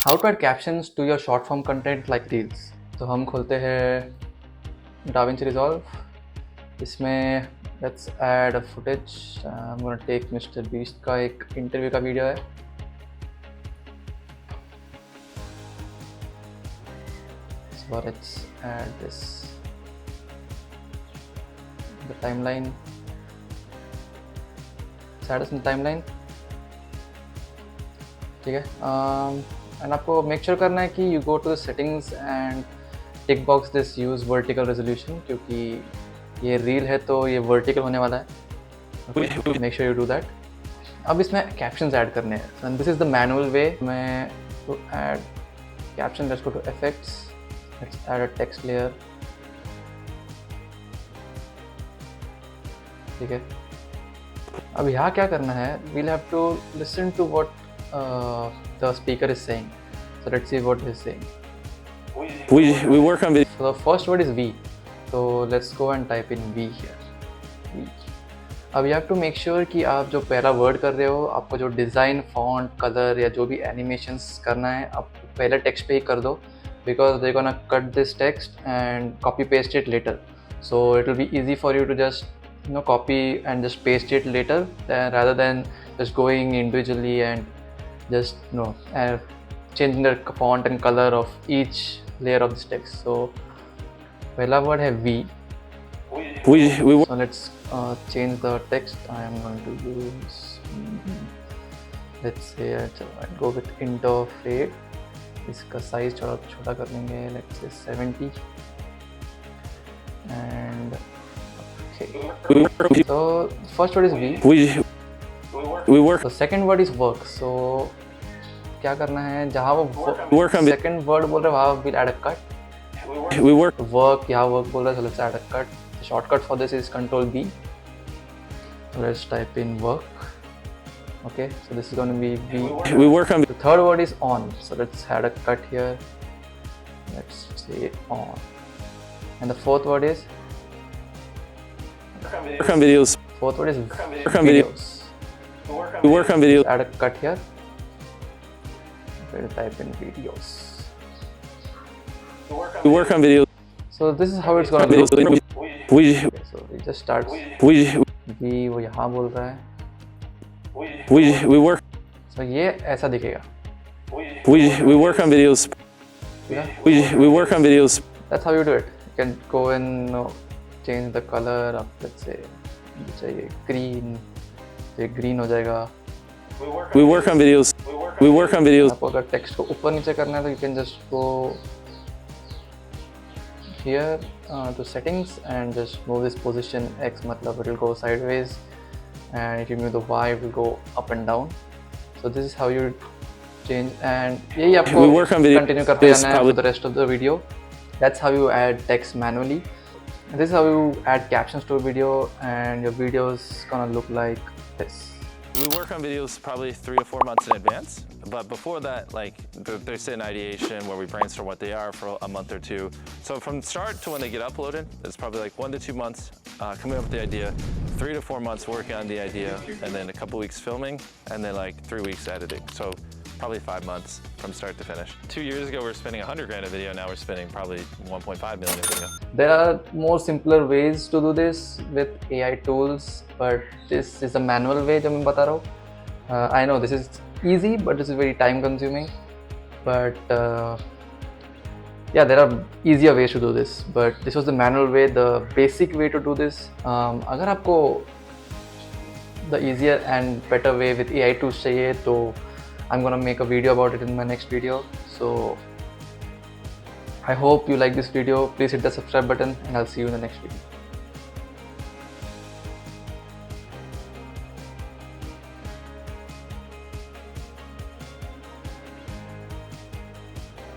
How to add captions to your short form content like reels. तो हम खोलते हैं DaVinci Resolve. इसमें let's add a footage. I'm gonna take Mr. Beast का एक interview का वीडियो है. So let's add this. The timeline. Let's add this in the timeline. ठीक है. एंड आपको मेक श्योर करना है कि you go to the settings and tick box this use vertical resolution, क्योंकि ये रील है तो ये वर्टिकल होने वाला है. Okay, make sure you do that. अब इसमें कैप्शंस ऐड करने हैं and this is the manual way. मैं to add caption, let's go to effects, let's add a text layer. ठीक है, अब यहाँ क्या करना है, we'll have to listen to what the speaker is saying. So let's see what he's saying. We work on video. So the first word is V. So let's go and type in V here. V. अब you have to make sure कि आप जो पहला word कर रहे हो, आपको जो डिज़ाइन, फॉन्ट, कलर या जो भी एनिमेशंस करना है, आप पहले टेक्स्ट पे ही कर दो, because they're gonna cut this text and copy paste it later. So it will be easy for you to just copy and just paste it later, rather than just going individually and just changing the font and color of each layer of this text. So पहला word है V. So let's change the text. I am going to use let's say I'll go with int of 8. इसका size थोड़ा छोटा कर लेंगे, let's say 70. And okay, so first word is V. We work. The second word is work. So क्या करना है, जहाँ वो second word बोल रहे हैं वहाँ we'll add a cut. We work. Work, यहाँ work बोल रहा है, so let's add a cut. The shortcut for this is Control B. So let's type in work. Okay, so this is going to be V. We work on. The third word is on. So let's add a cut here. Let's say on. And the fourth word is. Work on videos. Fourth word is Work on videos. We work on videos. Add a cut here. We'll type in videos. We work on videos. So this is how it's gonna look. We Okay, so we just start. V वो यहाँ बोल रहा है. we work. So ये ऐसा दिखेगा. We work on videos. Yeah. We work on videos. That's how you do it. You can go and change the color of, let's say चाहिए green, ये green हो जाएगा. We work on videos. We work on videos. आपको अगर text को ऊपर नीचे करना है तो you can just go here to settings and just move this position X, मतलब it will go sideways, and if you move the Y it will go up and down. So this is how you change, and यही आपको continue करते जाना है for the rest of the video. That's how you add text manually. And this is how you add captions to a video, and your video is gonna look like this. We work on videos probably 3 to 4 months in advance, but before that, like there's an ideation where we brainstorm what they are for a month or two. So from start to when they get uploaded, it's probably like 1 to 2 months coming up with the idea, 3 to 4 months working on the idea, and then a couple weeks filming, and then like 3 weeks editing. So probably 5 months from start to finish. 2 years ago, we were spending $100,000 a video. Now we're spending probably 1.5 million a video. There are more simpler ways to do this with AI tools, but this is a manual way जो मैं बता रहा हूँ. I know this is easy, but this is very time consuming. But yeah, there are easier ways to do this, but this was the manual way, the basic way to do this. अगर आपको the easier and better way with AI tools चाहिए तो I'm gonna make a video about it in my next video. So I hope you like this video. Please hit the subscribe button and I'll see you in the next video.